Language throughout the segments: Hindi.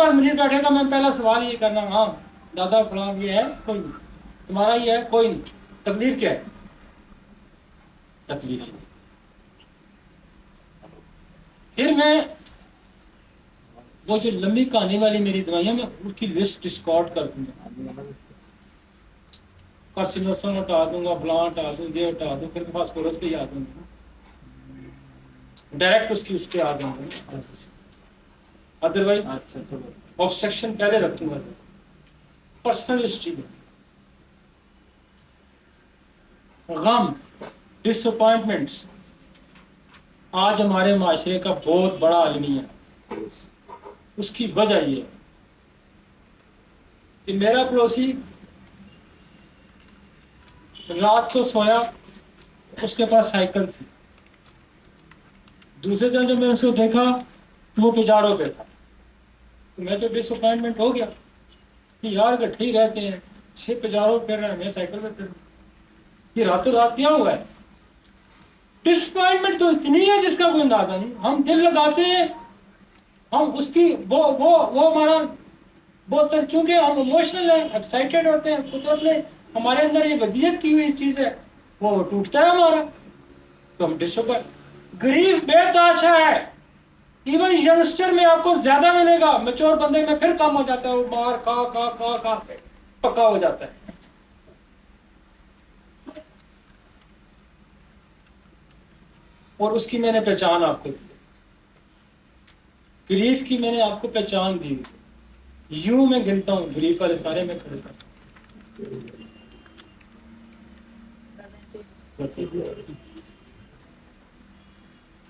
पास मरीज बैठेगा, मैं पहला सवाल ये करना, हाँ दादा फलां ये है, कोई नहीं, तुम्हारा ये है, कोई नहीं, तकलीफ क्या है, तकलीफ। फिर मैं वो जो लंबी कहानी वाली मेरी दवाइयां, मैं उसकी लिस्ट डिस्कार्ड कर दूंगा, कार्सिनोसन हटा दूंगा, ब्लां हटा दूंगा, ये हटा दूंगा, फिर फास्फोरस पे आ दूंगा, डायरेक्ट उसकी उस पर आ जाऊंगा। अदरवाइज ऑब्स्ट्रक्शन पहले रखूंगा। पर्सनल हिस्ट्री में गम, डिसअपॉइंटमेंट्स आज हमारे माशरे का बहुत बड़ा अलमिया है। उसकी वजह ये है कि मेरा पड़ोसी रात को सोया, उसके पास साइकिल थी, दूसरे दिन जब मैंने उसको देखा तो वो पिजारों पे था, तो मैं तो डिसअपॉइंटमेंट हो गया कि यार इकट्ठे ही रहते हैं, छह पिजारों पे रहे हैं, मैं साइकिल पे फिर, ये रातों रात क्या हुआ है। डिसअपॉइंटमेंट तो इतनी है जिसका कोई अंदाजा नहीं। हम दिल लगाते हैं, हम उसकी वो हमारा बहुत सारे, चूंकि हम इमोशनल हैं, एक्साइटेड होते हैं, कुदरत ने हमारे अंदर ये वजीयत की हुई चीज है, वो टूटता है हमारा, तो हम डिसअपॉइंट। गरीब बेताशा है, इवन यंगस्टर में आपको ज्यादा मिलेगा, मैच्योर बंदे में फिर कम हो जाता है, वो मार खा पक्का हो जाता है। और उसकी मैंने पहचान आपको दी, ग्रीफ की मैंने आपको पहचान दी। यू मैं गिनता हूं, ग्रीफ वाले सारे में खड़े कर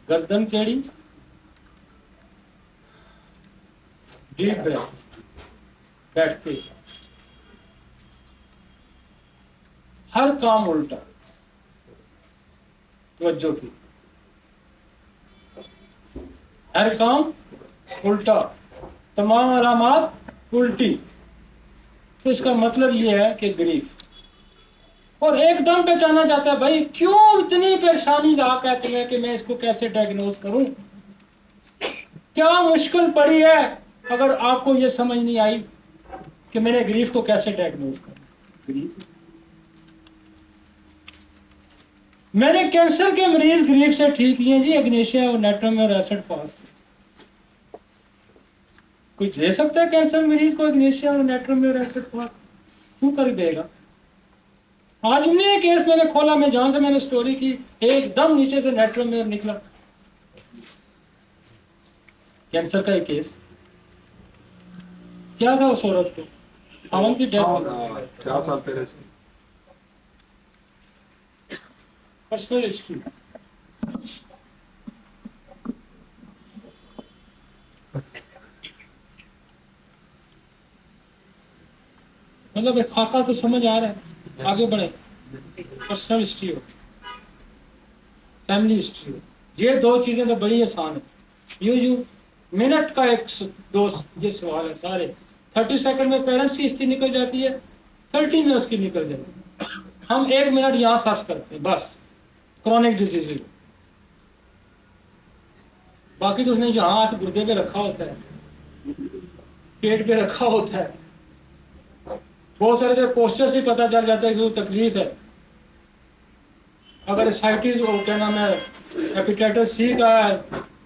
गर्दन टेढ़ी, डीप ब्रेथ, बैठते, हर काम उल्टा, तवज्जो की, हर काम उल्टा, तमाम अलामात उल्टी। तो इसका मतलब ये है कि ग्रीफ, और एकदम पहचाना जाता है भाई क्यों इतनी परेशानी लाक है तुम्हें कि मैं इसको कैसे डायग्नोज करूं, क्या मुश्किल पड़ी है अगर आपको ये समझ नहीं आई कि मैंने ग्रीफ को कैसे डायग्नोज करूं। ग्रीफ, मैंने कैंसर के मरीज ग्रीफ से ठीक किए जी, एग्नेशिया और नेट्रम और एसिड फास्ट से। कोई दे सकता है कैंसर मरीज को एग्नेशिया और नेट्रम और एसिड फास्ट? क्यों कर देगा। आज भी एक केस मैंने खोला, मैं जहां से मैंने स्टोरी की, एकदम नीचे से नेट्रम में निकला कैंसर का एक केस। क्या था उस औरत को, खामन की डेथ, 4 साल पहले। Personal history. मतलब एक खाका तो समझ आ रहा है, आगे बढ़े। पर्सनल हिस्ट्री हो, फैमिली हिस्ट्री हो, ये दो चीजें तो बड़ी आसान है। यू मिनट का एक दोस्त ये सवाल है सारे, 30 सेकंड में पेरेंट्स की हिस्ट्री निकल जाती है, 30 में उसकी निकल जाती है। हम 1 मिनट यहाँ सर्च करते हैं बस, क्रॉनिक डिजीज, बाकी तो उसने यहाँ हाथ गुर्दे पे रखा होता है, पेट पे रखा होता है, बहुत सारे तो पोस्टर से पता चल जाता है कि वो तकलीफ है। अगर एसाइटिस क्या नाम है, हेपेटाइटिस सी का है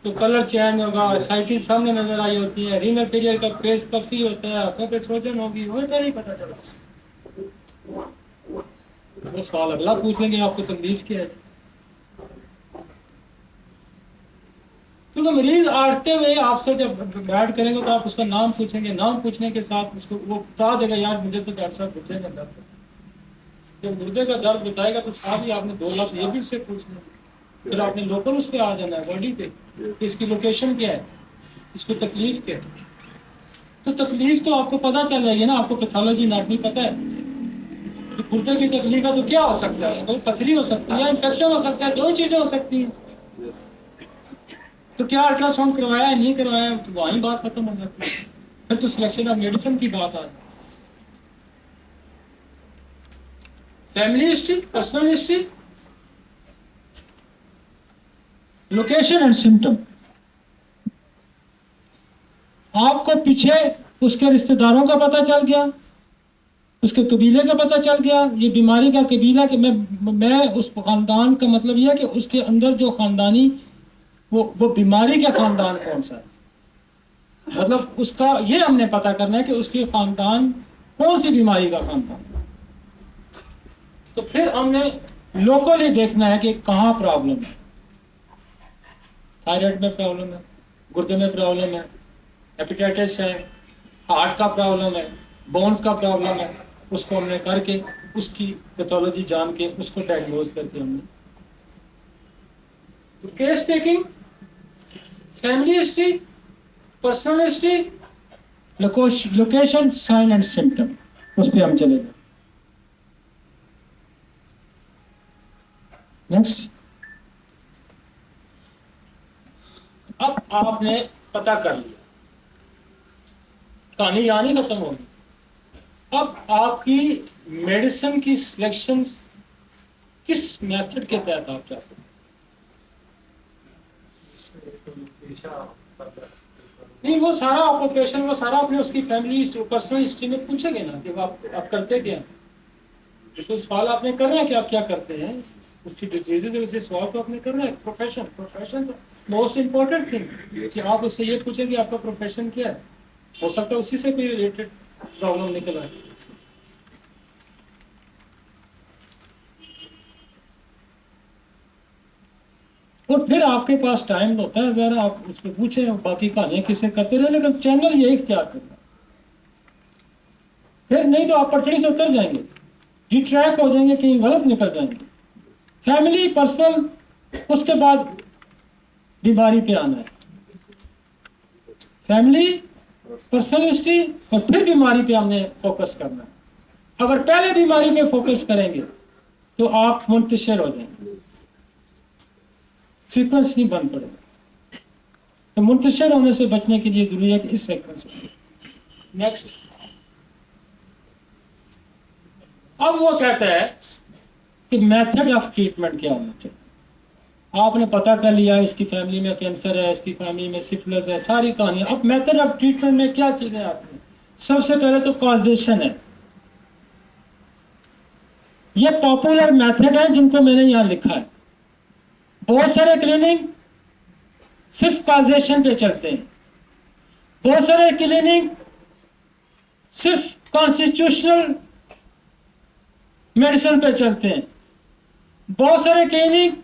तो कलर चेंज होगा, एसाइटिस सामने नजर आई होती है, रीनल फेलियर का फेस पफी होता है, आंखों पे सोजन होगी, वो तो नहीं पता चला। वो सवाल अगला पूछ लेंगे आपको तकलीफ क्या है, क्योंकि मरीज आते हुए आपसे जब बैठ करेंगे तो आप उसका नाम पूछेंगे, नाम पूछने के साथ उसको वो बता देगा यार मुझे तो डॉक्टर साहब पूछेंगे दर्द, जब गुर्दे का दर्द बताएगा तो साथ ही आपने 2 लफ्ज ये भी उससे पूछना है, फिर आपने लोकल उस पर आ जाना है बॉडी पे, तो इसकी लोकेशन क्या है, इसको तकलीफ क्या है। तो तकलीफ तो आपको पता चल जाएगी ना, आपको पैथोलॉजी एनाटॉमी पता है, तो गुर्दे की तकलीफ है तो क्या हो सकता है, उसको पथरी हो सकती है, इन्फेक्शन हो सकता है, 2 चीजें हो सकती हैं। तो क्या अल्ट्रासाउंड करवाया है नहीं करवाया, तो वहीं बात खत्म हो जाती है, फिर तो सिलेक्शन ऑफ मेडिसिन की बात आ जाती है। Family history, personal history, location and symptom. आपको पीछे उसके रिश्तेदारों का पता चल गया, उसके कबीले का पता चल गया, ये बीमारी का कबीला कि मैं उस खानदान का मतलब यह है कि उसके अंदर जो खानदानी वो बीमारी का खानदान कौन सा है, मतलब उसका ये हमने पता करना है कि उसके खानदान कौन सी बीमारी का खानदान। तो फिर हमने लोकली देखना है कि कहाँ प्रॉब्लम है। थायराइड में प्रॉब्लम है, गुर्दे में प्रॉब्लम है, हेपेटाइटिस है, हार्ट का प्रॉब्लम है, बोन्स का प्रॉब्लम है, उसको हमने करके उसकी पैथोलॉजी जान के उसको डायग्नोज करके हमने तो case taking, family history, personal history, location, sign and symptom, उस पर हम चलेंगे। नेक्स्ट, अब आपने पता कर लिया, कहानी यहाँ नहीं खत्म होगी। अब आपकी मेडिसिन की सिलेक्शन किस मेथड के तहत आप चाहते हैं? नहीं, वो सारा ऑक्यूपेशन, वो सारा आपने उसकी फैमिली पर्सनल हिस्ट्री में पूछेंगे ना कि आप करते क्या, तो सवाल आपने करना है कि आप क्या करते हैं, उसकी डिजीजेज से सवाल तो आपने करना है। प्रोफेशन तो मोस्ट इंपॉर्टेंट थिंग कि आप उससे ये पूछें कि आपका प्रोफेशन क्या है, हो सकता है उसी से कोई रिलेटेड प्रॉब्लम निकल आए। और फिर आपके पास टाइम होता है, जरा आप उसको पूछें, बाकी कहानियां किसे करते रहे, लेकिन चैनल ये इख्तियार करना। फिर नहीं तो आप पटड़ी से उतर जाएंगे, डिट्रैक हो जाएंगे, कहीं गलत निकल जाएंगे। फैमिली, पर्सनल, उसके बाद बीमारी पे आना है। फैमिली, पर्सनल हिस्ट्री और फिर बीमारी पे हमने फोकस करना है। अगर पहले बीमारी पे फोकस करेंगे तो आप मुंतशिर हो जाएंगे, सीक्वेंस नहीं बन पड़ेगा। तो मुंतशिर होने से बचने के लिए जरूरी है कि इस सीक्वेंस। नेक्स्ट, अब वो कहता है कि मेथड ऑफ ट्रीटमेंट क्या होना चाहिए। आपने पता कर लिया इसकी फैमिली में कैंसर है, इसकी फैमिली में सिफिलिस है, सारी कहानियां। अब मेथड ऑफ ट्रीटमेंट में क्या चीजें आती हैं? सबसे पहले तो कॉजेशन है। ये पॉपुलर मेथड है जिनको मैंने यहां लिखा है। बहुत सारे क्लिनिक सिर्फ कॉजेशन पे चलते हैं, बहुत सारे क्लिनिक सिर्फ कॉन्स्टिट्यूशनल मेडिसिन पे चलते हैं, बहुत सारे क्लिनिक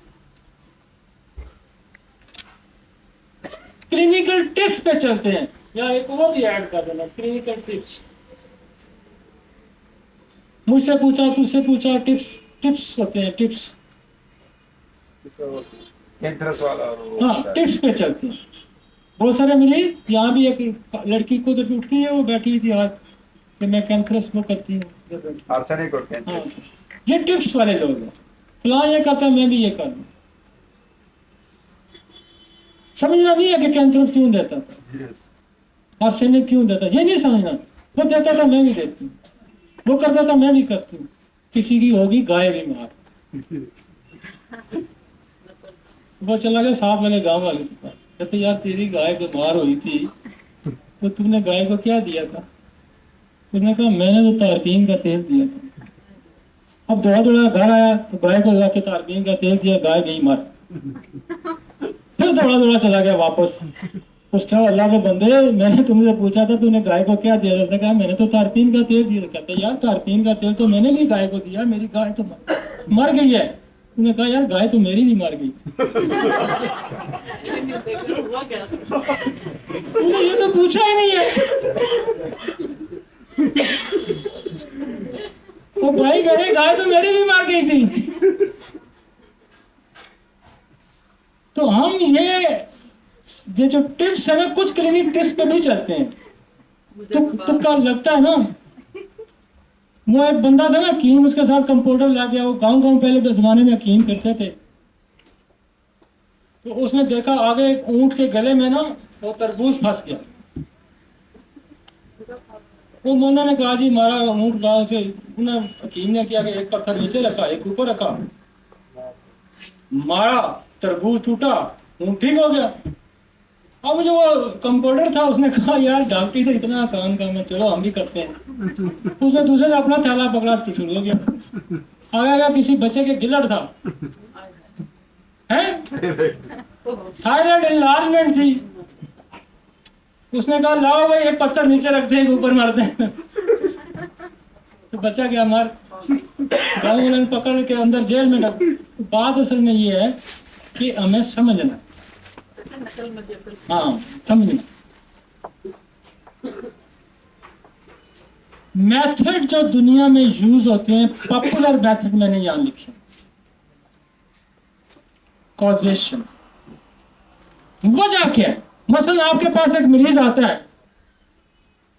क्लिनिकल टिप्स पे चलते हैं। या एक वो भी ऐड कर देना, क्लिनिकल टिप्स। मुझसे पूछा, तुझसे पूछा, टिप्स टिप्स होते हैं, टिप्स। हाँ, टिप्स पे चलते हैं। बहुत सारे मिली। यहाँ भी एक लड़की को तो उठ गई है, वो बैठी हुई थी आज कि मैं कैंसरस वो करती हूँ। हाँ, ये टिप्स वाले लोग हैं। फलां ये करता मैं भी ये कर लूँ। समझना नहीं है कि कैंसर क्यों देता था, आर्सेनिक क्यों देता, ये नहीं समझना। वो देता था मैं भी देती हूँ, वो करता था मैं भी करती हूँ। किसी की होगी गाय बीमार, वो चला गया साथ वाले गांव वाले के पास, कहते यार तेरी गाय बीमार हुई थी तो तुमने गाय को क्या दिया था? उसने कहा मैंने तो तारपीन का तेल दिया था। अब दौड़ा दौड़ा घर आया तो गाय को जाके तारपीन का तेल दिया, गाय गई मर। फिर दौड़ा दौड़ा चला गया वापस। उसका अल्लाह के बंदे, मैंने तुमसे पूछा था तूने गाय को क्या दिया? उसने कहा मैंने तो तारपीन का तेल दिया। कहते यार तारपीन का तेल तो मैंने भी गाय को दिया, मेरी गाय तो मर गई है। उन्होंने कहा यार गाय तो मेरी भी मर गई थी। तूने ये तो पूछा ही नहीं है। वो भाई कहे गाय तो मेरी भी मर गई थी। तो हम ये जो टिप्स है ना, कुछ क्लिनिक टिप्स पे भी चलते हैं। तो क्या लगता है ना, वो एक बंदा था ना हकीम, उसके साथ कंपाउंडर ला गया। वो गांव पहले के जमाने में हकीम करते थे। तो उसने देखा आगे एक ऊंट के गले में ना वो तरबूज फंस गया। वो मोना ने कहा जी मारा ऊंट गांव से। हकीम ने किया कि एक पत्थर नीचे रखा, एक ऊपर रखा, मारा, तरबूज टूटा, ऊंट ठीक हो गया। अब जो वो कंपाउंडर था उसने कहा यार डॉक्टरी तो इतना आसान काम है, चलो हम भी करते हैं। उसने दूसरे से अपना थैला पकड़ा तो शुरू हो गया। आगे किसी बच्चे के गिलट था, हैं, थायराइड एनलार्जमेंट थी। उसने कहा लाओ भाई एक पत्थर नीचे रख दे, ऊपर मार दे। तो बच्चा क्या मार, गाँव वाले ने पकड़ के अंदर जेल में डाल। बात असल में ये है कि हमें समझना, हाँ समझना, मेथड जो दुनिया में यूज होते हैं, पॉपुलर मेथड मैंने यहां लिखे। कॉजेशन, वजह क्या है? मसलन आपके पास एक मरीज आता है,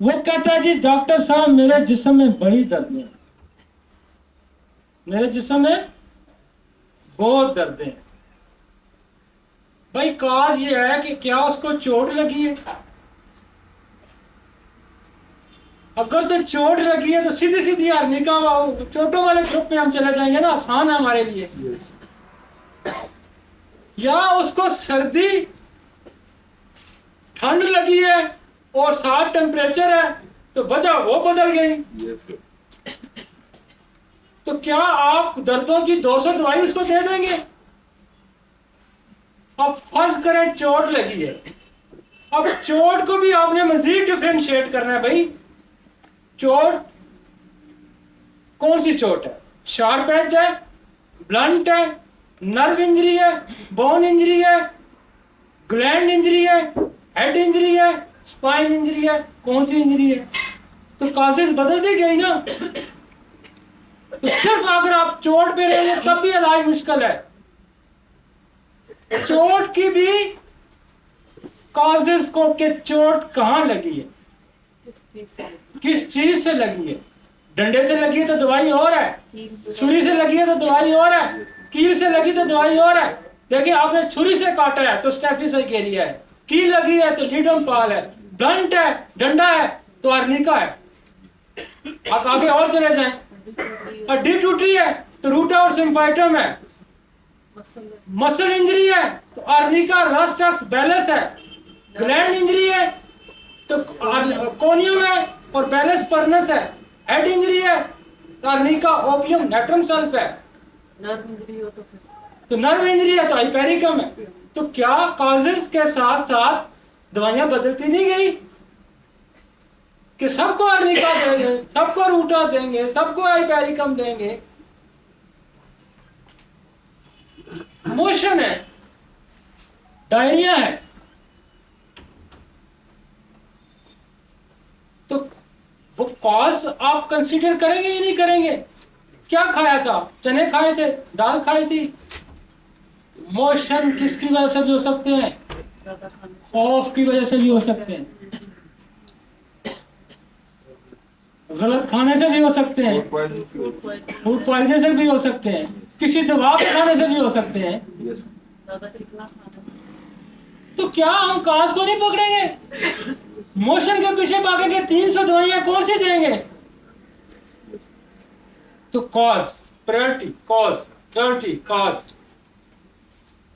वो कहता है जी डॉक्टर साहब मेरे जिस्म में बड़ी दर्द है, मेरे जिस्म में बहुत दर्द है। भाई काज ये है कि क्या उसको चोट लगी है? अगर तो चोट लगी है तो सीधी सीधी हर्निका, चोटों वाले ग्रुप में हम चले जाएंगे ना, आसान है हमारे लिए। या उसको सर्दी ठंड लगी है और साथ टेम्परेचर है, तो वजह वो बदल गई। तो क्या आप दर्दों की 200 दवाई उसको दे देंगे? अब फर्ज करें चोट लगी है, अब चोट को भी आपने मजीद डिफरेंशिएट करना है। भाई चोट कौन सी चोट है? शार्प एज है, ब्लंट है, नर्व इंजरी है, बोन इंजरी है, ग्लैंड इंजरी है, हेड इंजरी है, स्पाइन इंजरी है, कौन सी इंजरी है? तो काजेस बदलती गई ना। तो सिर्फ अगर आप चोट पे रहेंगे तब भी इलाज मुश्किल है। चोट की भी कॉजेस को कि चोट कहां लगी है, किस चीज से लगी है। डंडे से लगी है तो दवाई और है, छुरी से लगी है तो दवाई और है, कील से लगी तो दवाई और है। देखिए आपने छुरी से काटा है तो स्टेफिसाइकेरिया है, कील लगी है तो लीडम पाल है, ब्लंट है, डंडा है तो आर्निका है। आप आगे और चले जाएं, हड्डी टूटी है तो रूटा और सिम्फाइटम है, मसल इंजरी है तो आर्निका रस्टक्स बैलेंस है, ग्लैंड इंजरी है तो कोनियम है और बैलेंस परनस है, हेड इंजरी है तो आर्निका ओपियम नेट्रम सल्फ है, नर्व इंजरी हो तो नर्व इंजरी है तो हाइपेरिकम है। तो क्या कॉजेस के साथ साथ दवाइयां बदलती नहीं गई कि सबको आर्निका देंगे, सबको रूटा देंगे, सबको हाइपेरिकम देंगे? मोशन है, डायरिया है, तो वो कॉज आप कंसीडर करेंगे या नहीं करेंगे? क्या खाया था? चने खाए थे, दाल खाई थी। मोशन किसकी वजह से भी हो सकते हैं? ऑफ की वजह से भी हो सकते हैं, गलत खाने से भी हो सकते हैं, फूड पॉइजन से भी हो सकते हैं, किसी दवा के खाने से भी हो सकते हैं। तो क्या हम काज को नहीं पकड़ेंगे? मोशन के पीछे भागेंगे, 300 दवाइयां कौन सी देंगे? तो cause priority, cause priority, cause,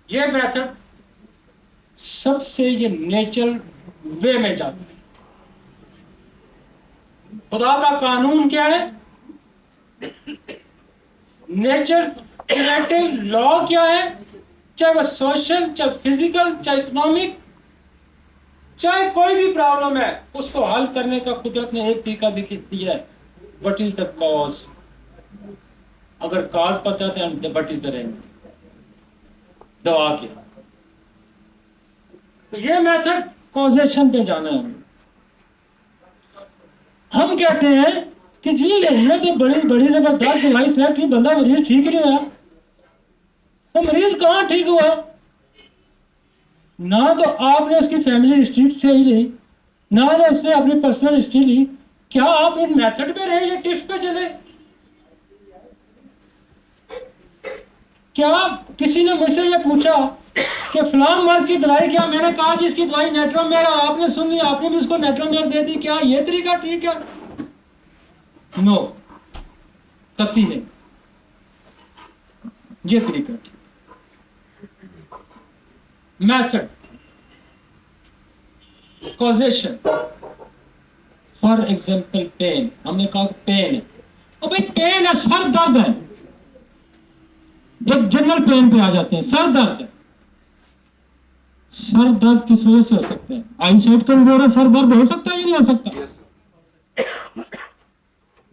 ये मेथड सबसे ये नेचुरल वे में जाता है। खुदा का कानून क्या है? नेचर क्रिएटिव लॉ क्या है? चाहे वह सोशल, चाहे फिजिकल, चाहे इकोनॉमिक, चाहे कोई भी प्रॉब्लम है, उसको हल करने का कुदरत ने एक तरीका दिया है। What is the cause? अगर कॉज पता है तो व्हाट इज द रेमेडी, दवा की। तो ये मेथड कॉजेशन पे जाना है। हम कहते हैं कि जी हमने तो बड़ी बड़ी जबरदस्त दवाई सेलेक्ट की, बंदा मरीज ठीक नहीं हुआ। तो मरीज कहाँ ठीक हुआ? ना तो आपने उसकी फैमिली हिस्ट्री सही ली, ना ने उसने अपनी पर्सनल हिस्ट्री ली। क्या आप इन मेथड पे रहे या टिप्स पे चले? क्या किसी ने मुझसे ये पूछा कि फलां मर्ज की दवाई क्या? मैंने कहा जी इसकी दवाई नेट्रोमेयर, और आपने सुन ली, आपने भी उसको नेट्रोमेयर दे दी। क्या ये तरीका ठीक है? नो, कतई नहीं, ये तरीका method. Causation. For example pain, हमने कहा पेन है, और भाई पेन है, सर दर्द है, एक जनरल पेन पे आ जाते हैं, सर दर्द है। सर दर्द किस वजह से हो सकता है? आई साइड कमजोर है, सर दर्द हो सकता है या नहीं हो सकता?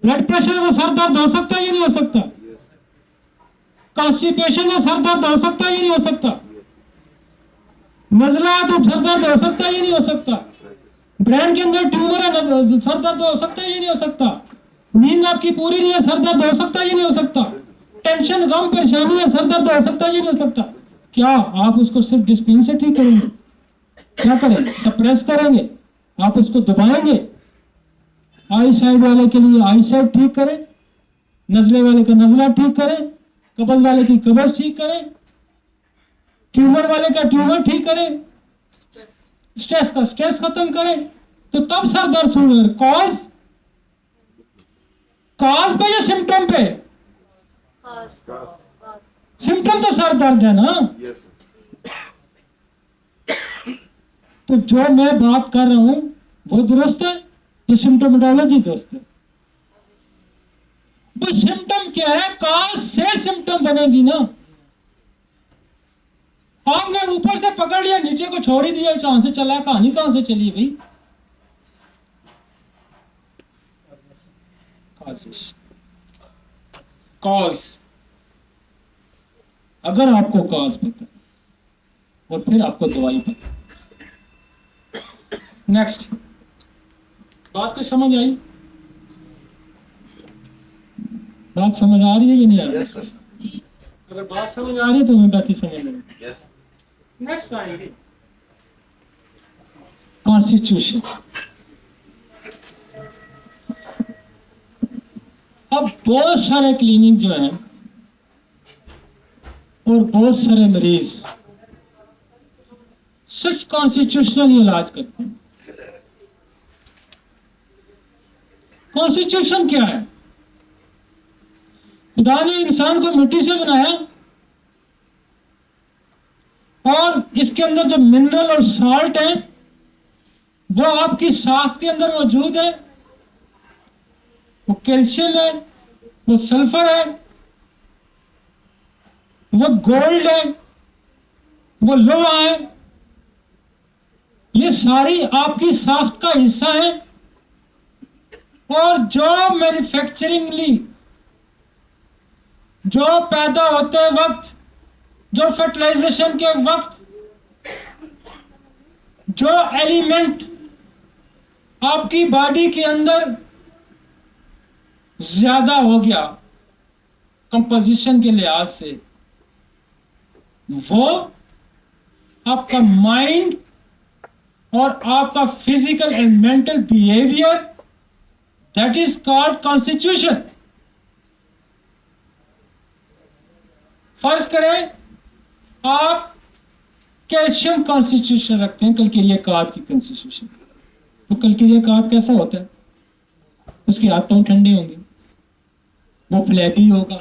ब्लड प्रेशर है तो सर दर्द हो सकता है या नहीं हो सकता? कॉन्स्टिपेशन है, सर दर्द हो सकता है या नहीं हो सकता? नजला है तो सर दर्द हो सकता है या नहीं हो सकता? ब्रेन के अंदर ट्यूमर है, सर दर्द हो सकता है या नहीं हो सकता? नींद आपकी पूरी नहीं है, सर दर्द हो सकता है या नहीं हो सकता? टेंशन, गम, परेशानी है, सर दर्द हो सकता है या नहीं हो सकता? क्या आप उसको सिर्फ डिस्पिन से ठीक करेंगे? क्या करेंगे? सप्रेस करेंगे? आप उसको दबाएंगे? आई साइड वाले के लिए आई साइड ठीक करें, नजले वाले का नजला ठीक करें, कब्ज वाले की कब्ज ठीक करें, ट्यूमर वाले का ट्यूमर ठीक करें, स्ट्रेस का स्ट्रेस खत्म करें, तो तब सर दर्द शुरू हो। कॉज, कॉज पे या सिम्टम पे? सिम्टम तो सर दर्द है ना। तो जो मैं बात कर रहा हूं वो दुरुस्त है, ये सिम्टोमेटोलॉजी दुरुस्त है। वो सिम्टम क्या है? कॉज से सिम्टम बनेगी ना। आपने ऊपर से पकड़ लिया, नीचे को छोड़ ही दिया, कहां से चला, कहानी कहां से चली भाई? कॉज, अगर आपको कॉज पता और फिर आपको दवाई पता। नेक्स्ट, बात को समझ आई? बात समझ आ रही है कि नहीं आ रही? Yes, sir. अगर बात समझ आ रही है तो मैं बात ही समझ लूंगा। Yes. नेक्स्ट आएंगे कॉन्स्टिट्यूशन। अब बहुत सारे क्लिनिक जो है और बहुत सारे मरीज सिर्फ कॉन्स्टिट्यूशनल इलाज करते हैं। कॉन्स्टिट्यूशन क्या है? खुदा ने इंसान को मिट्टी से बनाया और इसके अंदर जो मिनरल और सॉल्ट है वो आपकी साख के अंदर मौजूद है। वो कैल्शियम है, वो सल्फर है, वो गोल्ड है, वो लोहा है। ये सारी आपकी साख का हिस्सा है। और जो मैन्युफैक्चरिंगली, जो पैदा होते वक्त, जो फर्टिलाइजेशन के वक्त जो एलिमेंट आपकी बॉडी के अंदर ज्यादा हो गया कंपोजिशन के लिहाज से, वो आपका माइंड और आपका physical and mental behaviour, that is called constitution. फर्ज करें आप कैल्शियम कॉन्स्टिट्यूशन रखते हैं, कल्केरिया कार्ब की कॉन्स्टिट्यूशन। तो कल्केरिया कार्ब कैसा होता है? उसके हाथ पांव ठंडे होंगे, वो फ्लैपी होगा,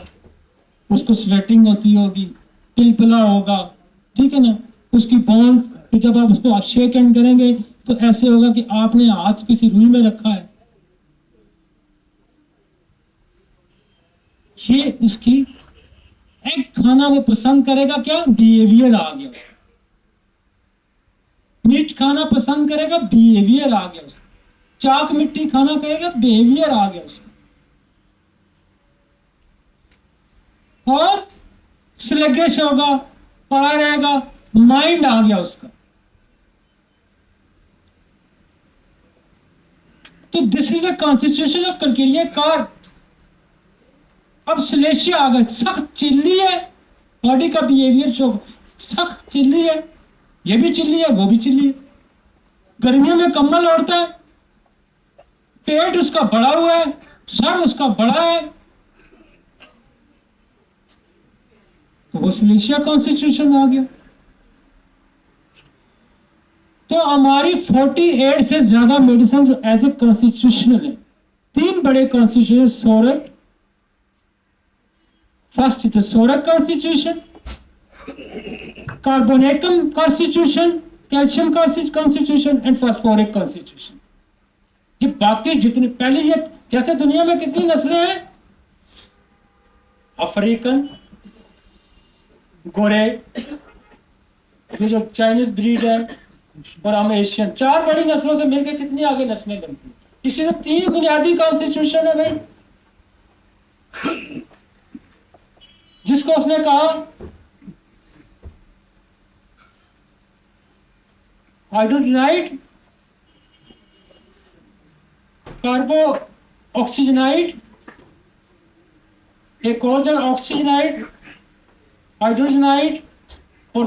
उसको स्वेटिंग होती होगी, पिलपिला होगा, ठीक है ना। उसकी बोन जब आप उसको शेक हैंड करेंगे तो ऐसे होगा कि आपने हाथ किसी रुई में रखा है। ये उसकी एग खाना वो पसंद करेगा, क्या बिहेवियर आ गया उसका। मीट खाना पसंद करेगा, बिहेवियर आ गया उसका। चाक मिट्टी खाना कहेगा, बिहेवियर आ गया उसका। और स्लेगिश होगा, पड़ा रहेगा, माइंड आ गया उसका। तो this is the constitution of calcarea carb. अब स्लेशिया आ गया, सख्त चिल्ली है, बॉडी का बिहेवियर शो, सख्त चिल्ली है, ये भी चिल्ली है, वो भी चिल्ली है। गर्मियों में कम्बल ओढ़ता है, पेट उसका बड़ा हुआ है, सर उसका बड़ा है, तो वो स्लेशिया कॉन्स्टिट्यूशन आ गया। तो हमारी 48 से ज्यादा मेडिसिन जो एज ए कॉन्स्टिट्यूशनल है। 3 बड़े constitution, psoric, first is psoric constitution, carbonicum constitution, calcium constitution and phosphoric constitution. ये बाकी जितने पहले ये जैसे दुनिया में कितनी नस्लें हैं, अफ्रीकन, गोरे, ये जो चाइनीज ब्रीड है, और हम एशियन, 4 बड़ी नस्लों से मिलकर कितनी आगे नस्लें बनती हैं। इसी से 3 बुनियादी कॉन्स्टिट्यूशन है भाई, जिसको उसने कहा हाइड्रोजनाइड, कार्बो ऑक्सीजनाइड, एक और जगह ऑक्सीजनाइड, हाइड्रोजनाइड और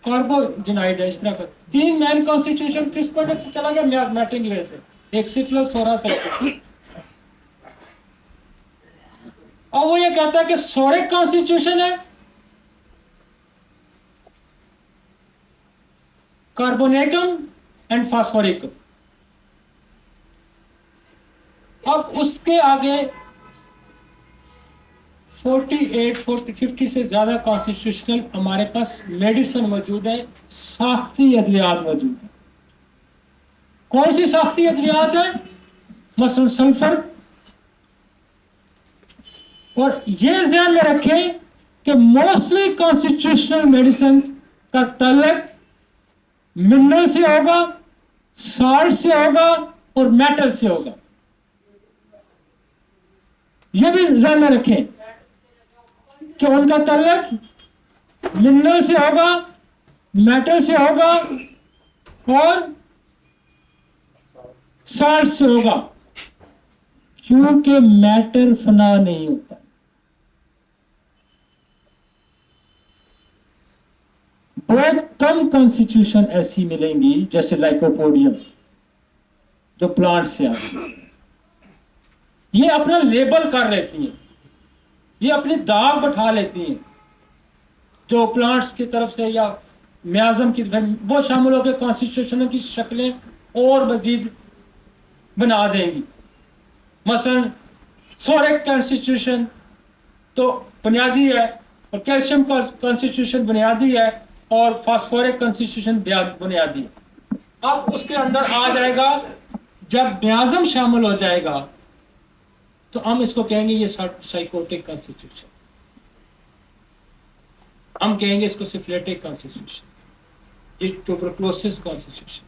कार्बोजनाइड है। इस तरह का 3 मैन कॉन्स्टिट्यूशन किस वजह से चला गया? मियाज़मेटिक की वजह से, एक सिफिलिस सोरा साइकिल। और वो ये कहता है कि सोरिक कॉन्स्टिट्यूशन है, कार्बोनेटम एंड फास्फोरिकम। अब उसके आगे 50 से ज्यादा कॉन्स्टिट्यूशनल हमारे पास मेडिसिन मौजूद है, साख्ती अद्वियात मौजूद है। कौन सी साख्ती अद्वियात है? मसलन सल्फर। और ये ध्यान में रखें कि मोस्टली कॉन्स्टिट्यूशनल मेडिसिन का ताल्लुक मिनरल से होगा, साल्ट से होगा और मेटल से होगा। यह भी ध्यान में रखें कि उनका ताल्लुक मिनरल से होगा, मेटल से होगा और साल्ट से होगा, क्योंकि मैटर फना नहीं होता। बहुत कम कॉन्स्टिट्यूशन ऐसी मिलेंगी जैसे लाइकोपोडियम जो प्लांट से आती है। ये अपना लेबल कर लेती हैं, ये अपनी दाग बैठा लेती हैं, जो प्लांट्स की तरफ से या मियाज़म की वो शामिल होकर कॉन्स्टिट्यूशन की शक्लें और मजीद बना देंगी। मसलन सोरिक कॉन्स्टिट्यूशन तो बुनियादी है और कैल्शियम कॉन्स्टिट्यूशन बुनियादी है और फास्फोरिक कॉन्स्टिट्यूशन बुनियादी है। अब उसके अंदर आ जाएगा, जब मियाज़म शामिल हो जाएगा तो हम इसको कहेंगे ये साइकोटिक कॉन्स्टिट्यूशन, हम कहेंगे इसको सिफिलिटिक कॉन्स्टिट्यूशन, ये ट्यूबरकुलोसिस कॉन्स्टिट्यूशन।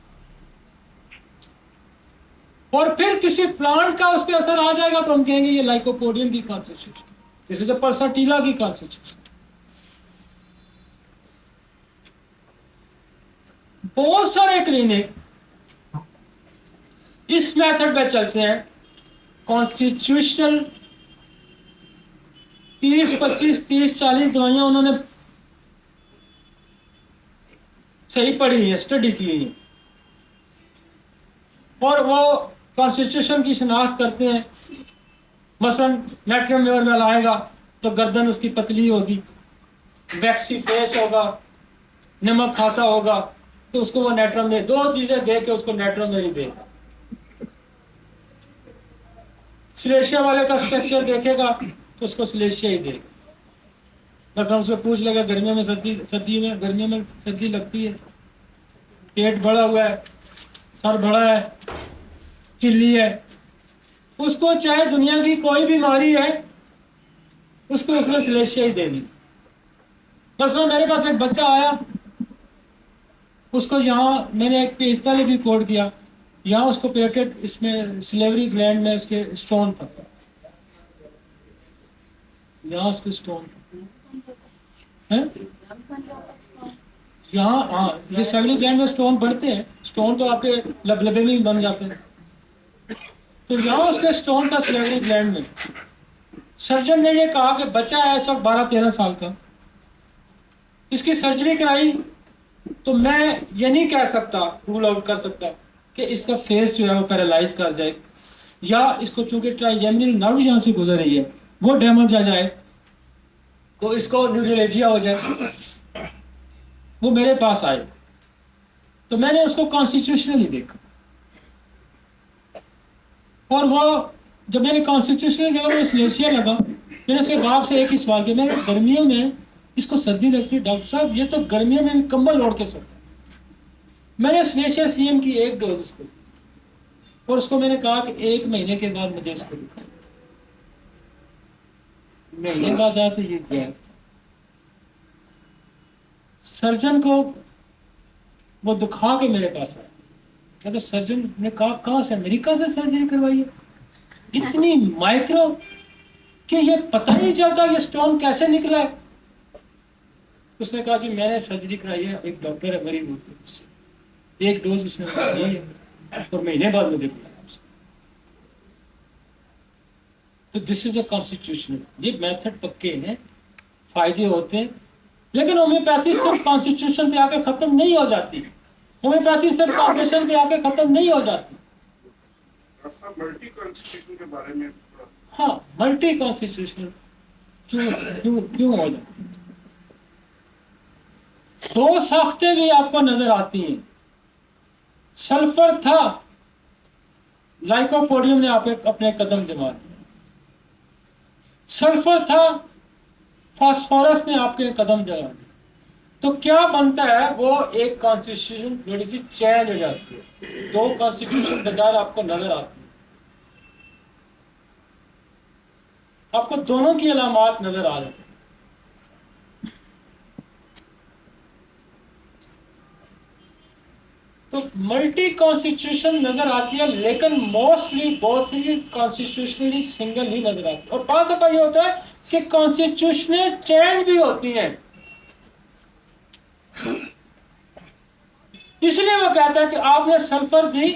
और फिर किसी प्लांट का उस पर असर आ जाएगा तो हम कहेंगे ये लाइकोपोडियम की कॉन्स्टिट्यूशन, दिस इज पर्साटीला की कॉन्स्टिट्यूशन। बहुत सारे क्लिनिक इस मेथड पे चलते हैं, कॉन्स्टिट्यूशनल 30, 25, 30, 40 दवाइयां उन्होंने सही पढ़ी है, स्टडी की है, और वो कॉन्स्टिट्यूशन की शनाख्त करते हैं। मसलन नेट्रम म्योरमेल आएगा तो गर्दन उसकी पतली होगी, वैक्सी फेस होगा, नमक खाता होगा, तो उसको वो नेट्रम में 2 चीजें दे के उसको नेट्रम में ही देगा। सिलेशिया वाले का स्ट्रक्चर देखेगा तो उसको सिलेशिया ही देगा। बस हम उसको पूछ लेगा गर्मियों में गर्मियों में सर्दी लगती है, पेट बड़ा हुआ है, सर बड़ा है, चिल्ली है, उसको चाहे दुनिया की कोई बीमारी है उसको उसने सिलेशिया ही देनी। मसलन मेरे पास एक बच्चा आया, उसको यहाँ मैंने एक पेज पहले भी कोड किया, यहाँ उसको पेटेड इसमें सिलेवरी ग्लैंड में उसके स्टोन था, यहाँ उसके स्टोन है यहाँ। हाँ, ये सिलेवरी ग्लैंड में स्टोन बढ़ते हैं, स्टोन तो आपके लबलबे में ही बन जाते हैं, तो यहाँ उसके स्टोन था सिलेवरी ग्लैंड में। सर्जन ने ये कहा कि बच्चा है इस वक्त 12-13 साल का, इसकी सर्जरी कराई तो मैं ये नहीं कह सकता, रूल आउट कर सकता कि इसका फेस जो है वो पैरालाइज कर जाए, या इसको चूंकि ट्राइजेमिनल नर्व यहाँ से गुजर रही है वो डैमेज आ जाए तो इसको न्यूरोलॉजिया हो जाए। वो मेरे पास आए तो मैंने उसको कॉन्स्टिट्यूशनली देखा, और वो जब मैंने कॉन्स्टिट्यूशनली देखा वो सिलेशिया लगा। मैंने उसके बाप से एक ही सवाल किया, मैं गर्मियों में इसको सर्दी लगती है डॉक्टर साहब, ये तो गर्मियों में कंबल ओढ़ के सोता मैंने स्लेशिया सीएम की 1 डोज उसको दी और उसको मैंने कहा कि 1 महीने के बाद मुझे इसको दिखाओ। महीने बाद आया तो ये गैप। सर्जन को वो दिखा के मेरे पास आया, कहते सर्जन ने कहा कहाँ से, अमेरिका से सर्जरी करवाई है, इतनी माइक्रो कि ये पता ही नहीं चलता ये स्टोन कैसे निकला है। उसने कहा जी मैंने सर्जरी कराई है, एक डॉक्टर है मेरी, 1 डोज उसने दी है और महीने बाद मुझे बुलाया उसने। तो दिस इज अ कॉन्स्टिट्यूशनल, ये मेथड पक्के हैं, फायदे होते हैं, लेकिन होम्योपैथी सिर्फ कॉन्स्टिट्यूशन पे आके खत्म नहीं हो जाती, होम्योपैथी सिर्फ फाउंडेशन पे आके खत्म नहीं हो जाती। मल्टी कॉन्स्टिट्यूशन के बारे में हाँ, मल्टी कॉन्स्टिट्यूशनल क्यों क्यों क्यों हो जाती? 2 साख्तें भी आपको नजर आती हैं। सल्फर था, लाइकोपोडियम ने अपने कदम जमा दिए। सल्फर था, फास्फोरस ने आपके कदम जमा दिए। तो क्या बनता है, वो एक कॉन्स्टिट्यूशन थोड़ी सी चेंज हो जाती है, 2 कॉन्स्टिट्यूशन बाजार आपको नजर आती है, आपको दोनों की अलामात नजर आ जाती है। तो मल्टी कॉन्स्टिट्यूशन नजर आती है, लेकिन मोस्टली बहुत सी कॉन्स्टिट्यूशनली सिंगल ही नजर आती है। और बहुत दफा ये होता है कि कॉन्स्टिट्यूशनल चेंज भी होती हैं, इसलिए वो कहता है कि आपने सल्फर दी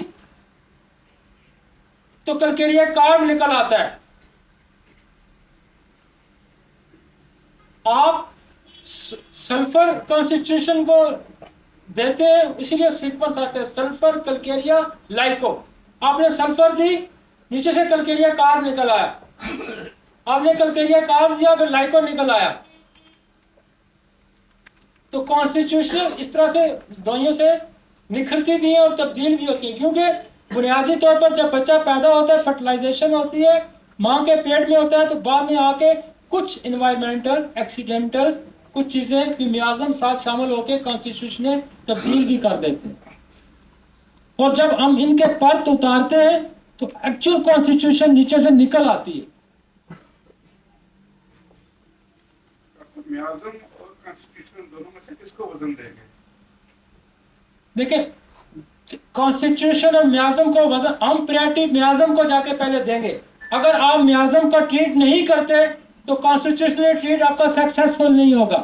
तो कैलकेरिया कार्ब निकल आता है, आप सल्फर कॉन्स्टिट्यूशन को देते हैं, इसीलिए सीक्वेंस आते हैं सल्फर कैलकेरिया लाइको। आपने सल्फर दी, नीचे से कैलकेरिया कार्ब निकल आया, आपने कैलकेरिया कार्ब दिया, फिर लाइको निकल आया। तो कॉन्स्टिट्यूशन इस तरह से दवाइयों से निखरती भी है और तब्दील भी होती है, क्योंकि बुनियादी तौर पर जब बच्चा पैदा होता है फर्टिलाइजेशन होती है, माँ के पेट में होता है, तो बाद में आके कुछ इन्वायरमेंटल एक्सीडेंटल्स, कुछ चीजें किमियाज़म साथ शामिल होकर कॉन्स्टिट्यूशन में तब्दील भी कर देते हैं, और जब हम इनके परत उतारते हैं तो एक्चुअल कॉन्स्टिट्यूशन नीचे से निकल आती है। मियाज़म और कॉन्स्टिट्यूशन दोनों में से किसको वजन देंगे? देखिए, कॉन्स्टिट्यूशन और मियाज़म को वजन हम प्रायोरिटी मियाज़म को जाके पहले देंगे। अगर आप मियाज़म को ट्रीट नहीं करते तो कॉन्स्टिट्यूशनल ट्रीट आपका सक्सेसफुल नहीं होगा।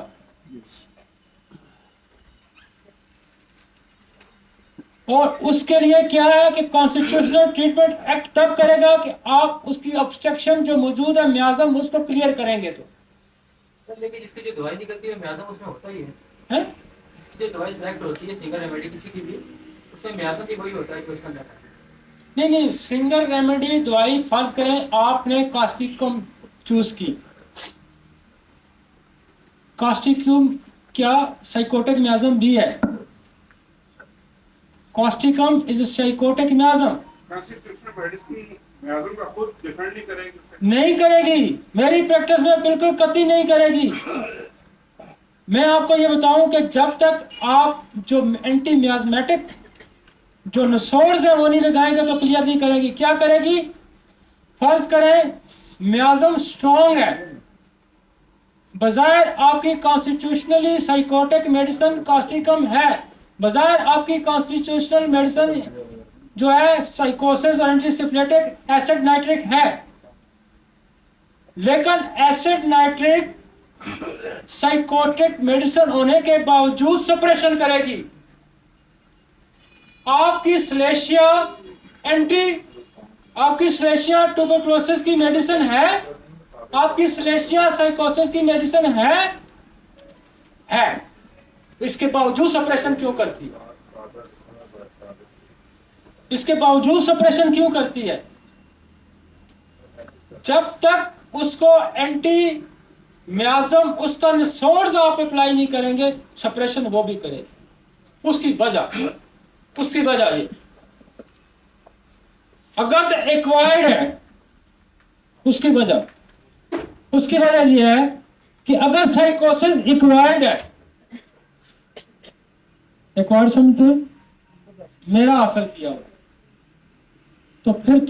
और उसके लिए क्या है कि कॉन्स्टिट्यूशनल ट्रीटमेंट एक्ट तब करेगा कि आप उसकी ऑब्स्ट्रक्शन जो मौजूद है मियाज़म उसको क्लियर करेंगे। तो सर लेकिन इसकी जो दवाई निकलती है मियाज़म उसमें होता ही है? इसकी जो दवाई सेलेक्ट होती है सिंगल रेमेडी किसी की भी, उसमें मियाज़म भी वही होता है कि उसका अंदर नहीं, सिंगल रेमेडी दवाई, फर्ज करें आपने कास्टिकम चूज की, कास्टिकम क्या साइकोटिक मियाज़म भी है, causticum is sycotic miasm. Constitutional medicine miasm का खुद डिफेंड नहीं करेगी, मेरी प्रैक्टिस में बिल्कुल कतई नहीं करेगी। मैं आपको ये बताऊं कि जब तक आप जो एंटी मियाज़मेटिक जो नसोर्स है वो नहीं लगाएंगे तो क्लियर नहीं करेगी। क्या करेगी? फर्ज करें मियाज़म स्ट्रॉन्ग है, बजाय आपकी कॉन्स्टिट्यूशनली साइकोटिक मेडिसिन कास्टिकम है, बजाय आपकी कॉन्स्टिट्यूशनल मेडिसिन जो है साइकोसिस और एंटीसिफिलिटिक एसिड नाइट्रिक है, लेकिन एसिड नाइट्रिक साइकोटिक मेडिसिन होने के बावजूद सप्रेशन करेगी। आपकी स्लेशिया ट्यूबरकुलोसिस की मेडिसिन है, आपकी स्लेशिया साइकोसिस की मेडिसिन है, इसके बावजूद सप्रेशन क्यों करती है? इसके बावजूद सप्रेशन क्यों करती है? जब तक उसको एंटी मियाज़म उसका निसोर्स आप अप्लाई नहीं करेंगे, सप्रेशन वो भी करेगी। उसकी वजह ये, अगर तो एक्वायर्ड है, उसकी वजह ये है कि अगर साइकोसिस एक्वायर्ड है, एक्वायर्ड समझते हो? मेरा असर किया हुआ, तो फिर